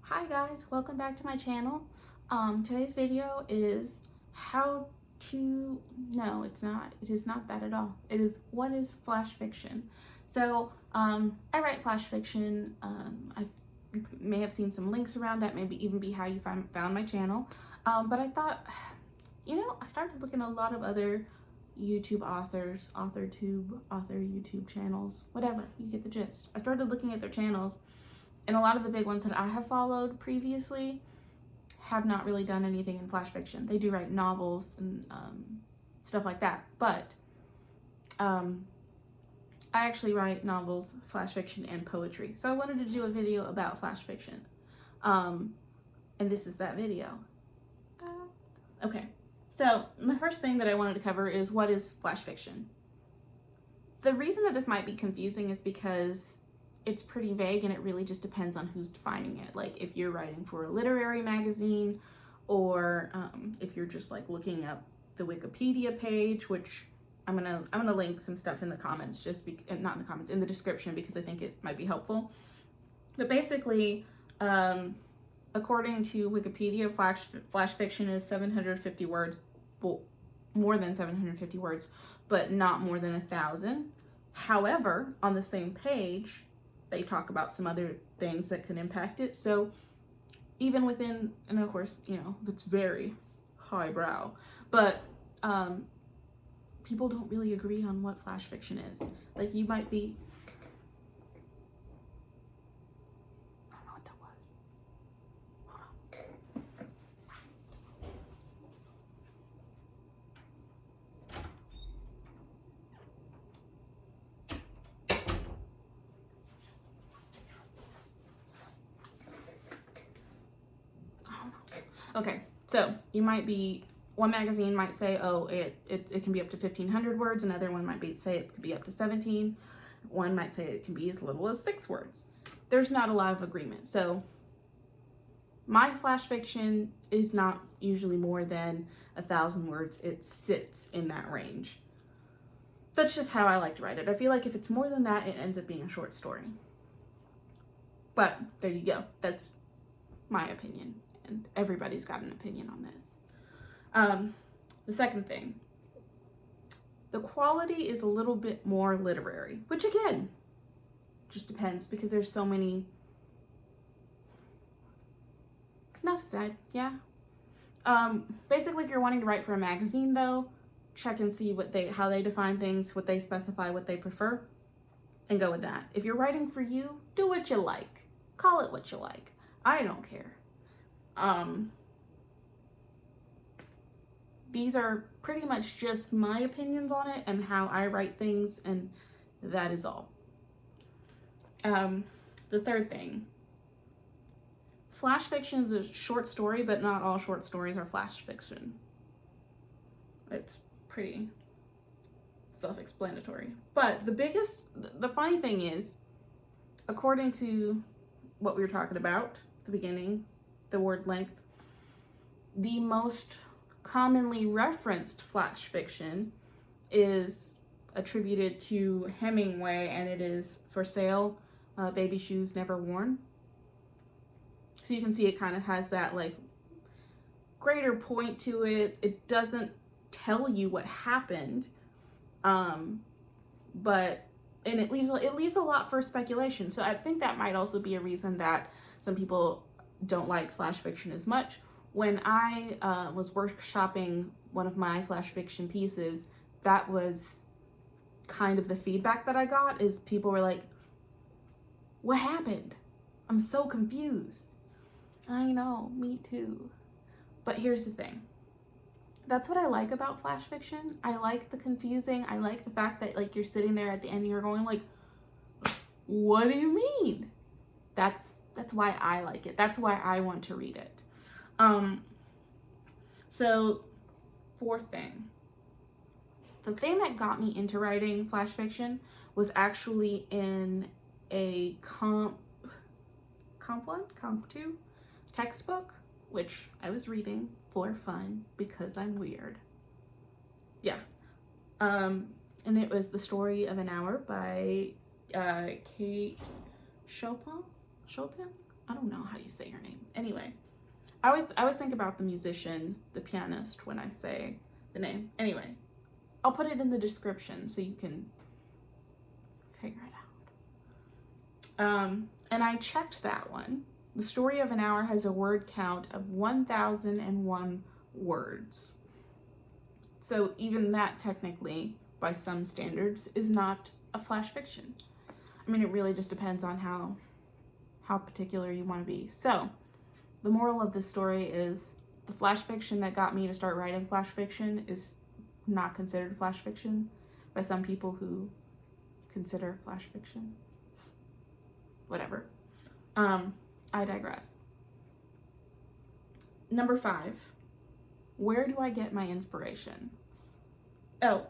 Hi guys, welcome back to my channel. Today's video is how to, no it's not, it is not that at all. It is what is flash fiction. So I write flash fiction. You may have seen some links around that, maybe even be how you found my channel. But I thought, I started looking at a lot of other YouTube authors, author YouTube channels, whatever, you get the gist. I started looking at their channels, and a lot of the big ones that I have followed previously have not really done anything in flash fiction. They do write novels and stuff like that, but I actually write novels, flash fiction, and poetry. So I wanted to do a video about flash fiction, and this is that video. Okay, so the first thing that I wanted to cover is what is flash fiction. The reason that this might be confusing is because it's pretty vague and it really just depends on who's defining it. Like if you're writing for a literary magazine, or if you're just like looking up the Wikipedia page, which I'm gonna link some stuff in the comments, not in the comments, in the description, because I think it might be helpful. But basically, according to Wikipedia, flash fiction is 750 words, well, more than 750 words, but not more than 1,000. However, on the same page, they talk about some other things that can impact it. So even within, and of course, that's very highbrow, but people don't really agree on what flash fiction is. Like you might be, I don't know what that was. Hold on. Okay, so you might be, one magazine might say, oh, it can be up to 1,500 words. Another one might say it could be up to 17. One might say it can be as little as 6 words. There's not a lot of agreement. So my flash fiction is not usually more than 1,000 words. It sits in that range. That's just how I like to write it. I feel like if it's more than that, it ends up being a short story. But there you go. That's my opinion. And everybody's got an opinion on this. The second thing, the quality is a little bit more literary, which again, just depends because there's so many. Enough said, yeah. Basically, if you're wanting to write for a magazine though, check and see how they define things, what they specify, what they prefer, and go with that. If you're writing for you, do what you like. Call it what you like. I don't care. These are pretty much just my opinions on it and how I write things, and that is all. The third thing, flash fiction is a short story, but not all short stories are flash fiction. It's pretty self-explanatory. But the funny thing is, according to what we were talking about at the beginning, the word length, the most commonly referenced flash fiction is attributed to Hemingway, and it is For Sale, Baby Shoes Never Worn. So you can see it kind of has that like greater point to it. It doesn't tell you what happened, but it leaves a lot for speculation. So I think that might also be a reason that some people don't like flash fiction as much. When I was workshopping one of my flash fiction pieces, that was kind of the feedback that I got, is people were like, what happened? I'm so confused. I know, me too. But here's the thing. That's what I like about flash fiction. I like the confusing. I like the fact that like you're sitting there at the end and you're going like, what do you mean? That's why I like it. That's why I want to read it. So fourth thing, the thing that got me into writing flash fiction was actually in a Comp 2 textbook, which I was reading for fun because I'm weird. Yeah. And it was The Story of an Hour by Kate Chopin. I don't know how you say her name. Anyway, I always think about the musician, the pianist, when I say the name. Anyway, I'll put it in the description so you can figure it out. And I checked that one. The Story of an Hour has a word count of 1,001 words. So even that, technically, by some standards, is not a flash fiction. I mean, it really just depends on how particular you want to be. So the moral of this story is the flash fiction that got me to start writing flash fiction is not considered flash fiction by some people who consider flash fiction. Whatever. I digress. Number 5, where do I get my inspiration? So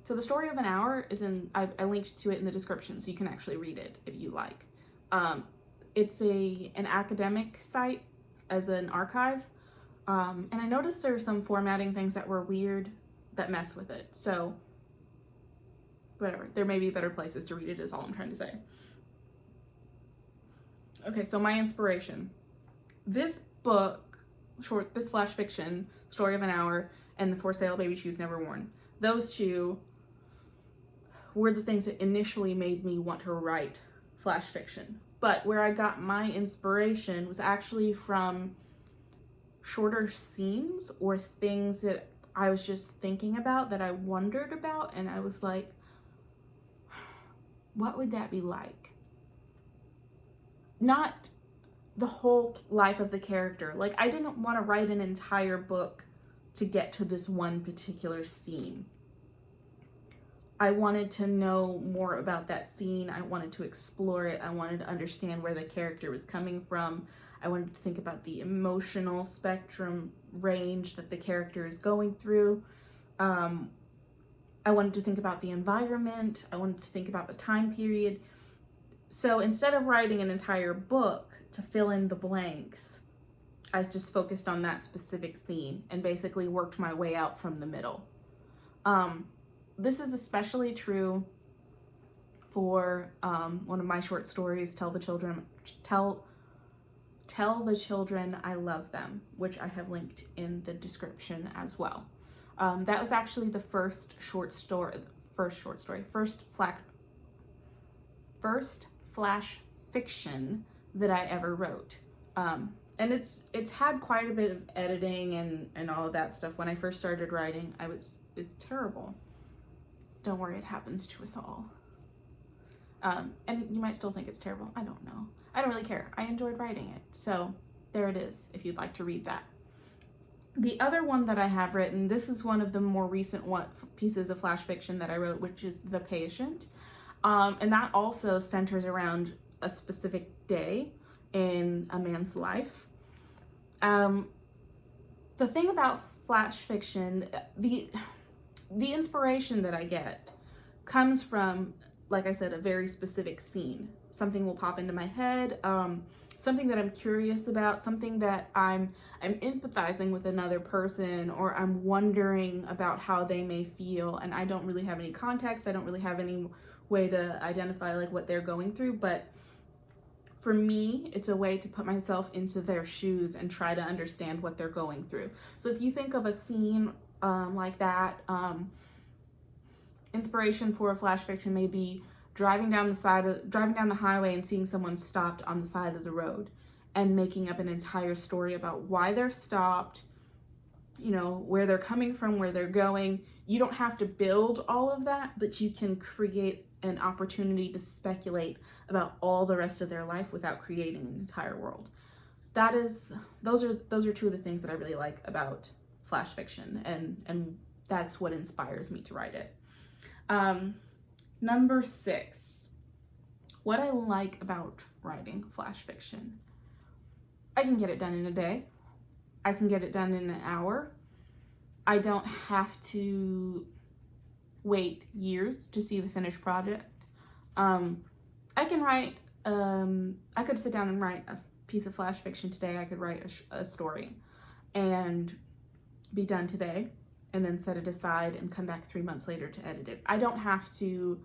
The Story of an Hour is I linked to it in the description so you can actually read it if you like. It's an academic site as an archive. And I noticed there were some formatting things that were weird that mess with it. So whatever, there may be better places to read it is all I'm trying to say. Okay, so my inspiration. This book, this flash fiction, Story of an Hour, and The For Sale Baby Shoes Never Worn. Those two were the things that initially made me want to write flash fiction. But where I got my inspiration was actually from shorter scenes or things that I was just thinking about, that I wondered about, and I was like, what would that be like? Not the whole life of the character. Like, I didn't want to write an entire book to get to this one particular scene. I wanted to know more about that scene. I wanted to explore it. I wanted to understand where the character was coming from. I wanted to think about the emotional spectrum range that the character is going through. I wanted to think about the environment. I wanted to think about the time period. So instead of writing an entire book to fill in the blanks, I just focused on that specific scene and basically worked my way out from the middle. This is especially true for one of my short stories, Tell the Children I Love Them, which I have linked in the description as well. That was actually the first flash fiction that I ever wrote. And it's had quite a bit of editing and all of that stuff. When I first started writing, it's terrible. Don't worry, it happens to us all. And you might still think it's terrible. I don't know. I don't really care. I enjoyed writing it. So there it is, if you'd like to read that. The other one that I have written, this is one of the more recent pieces of flash fiction that I wrote, which is The Patient. And that also centers around a specific day in a man's life. The thing about flash fiction, the inspiration that I get comes from, like I said, a very specific scene. Something will pop into my head, something that I'm curious about, something that I'm empathizing with another person, or I'm wondering about how they may feel, and I don't really have any context. I don't really have any way to identify like what they're going through, but for me, it's a way to put myself into their shoes and try to understand what they're going through. So if you think of a scene like that, inspiration for a flash fiction may be driving down the highway and seeing someone stopped on the side of the road and making up an entire story about why they're stopped, you know, where they're coming from, where they're going. You don't have to build all of that, but you can create an opportunity to speculate about all the rest of their life without creating an entire world. Those are two of the things that I really like about flash fiction, and that's what inspires me to write it. Number 6, what I like about writing flash fiction. I can get it done in a day. I can get it done in an hour. I don't have to wait years to see the finished project. I can write, I could sit down and write a piece of flash fiction today. I could write a story and be done today, and then set it aside and come back 3 months later to edit it. I don't have to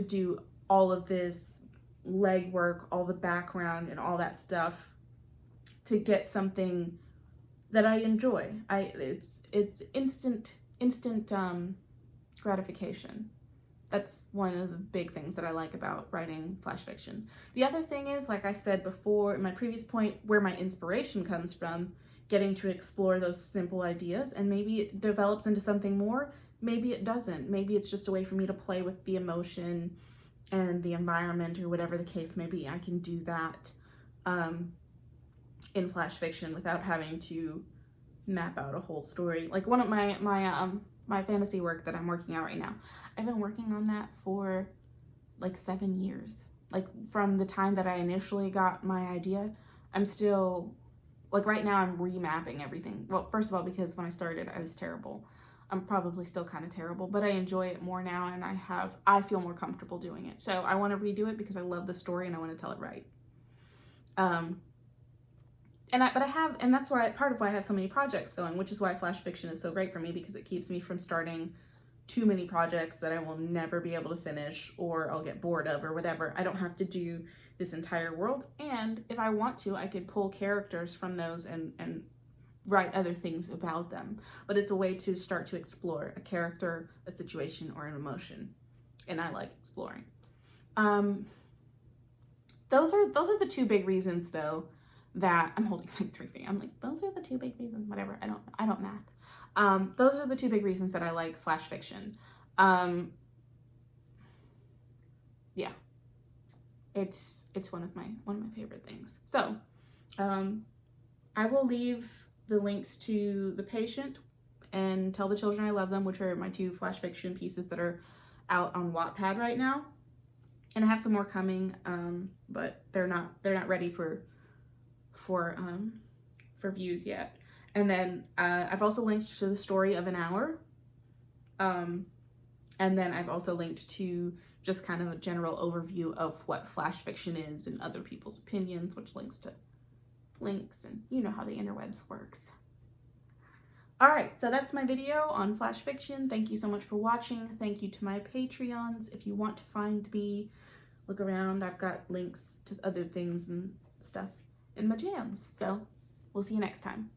do all of this legwork, all the background and all that stuff to get something that I enjoy. It's instant gratification. That's one of the big things that I like about writing flash fiction. The other thing is, like I said before in my previous point, where my inspiration comes from, getting to explore those simple ideas, and maybe it develops into something more, maybe it doesn't. Maybe it's just a way for me to play with the emotion and the environment, or whatever the case may be. I can do that in flash fiction without having to map out a whole story. Like one of my fantasy work that I'm working on right now, I've been working on that for like 7 years. Like from the time that I initially got my idea, I'm still, like right now I'm remapping everything. Well, first of all, because when I started, I was terrible. I'm probably still kind of terrible, but I enjoy it more now, and I feel more comfortable doing it. So I want to redo it because I love the story and I want to tell it right. And that's why, part of why I have so many projects going, which is why flash fiction is so great for me, because it keeps me from starting too many projects that I will never be able to finish, or I'll get bored of, or whatever. I don't have to do this entire world. And if I want to, I could pull characters from those and write other things about them. But it's a way to start to explore a character, a situation, or an emotion. And I like exploring. Those are the two big reasons, though, that I'm holding like 3 fingers. I'm like, those are the 2 big reasons, whatever. I don't math. Those are the 2 big reasons that I like flash fiction. Yeah, it's one of my favorite things. So, I will leave the links to The Patient and Tell the Children I Love Them, which are my 2 flash fiction pieces that are out on Wattpad right now. And I have some more coming, but they're not ready for views yet. And then I've also linked to The Story of an Hour. And then I've also linked to just kind of a general overview of what flash fiction is and other people's opinions, which links to links, and you know how the interwebs works. All right, so that's my video on flash fiction. Thank you so much for watching. Thank you to my Patreons. If you want to find me, look around. I've got links to other things and stuff in my jams. So we'll see you next time.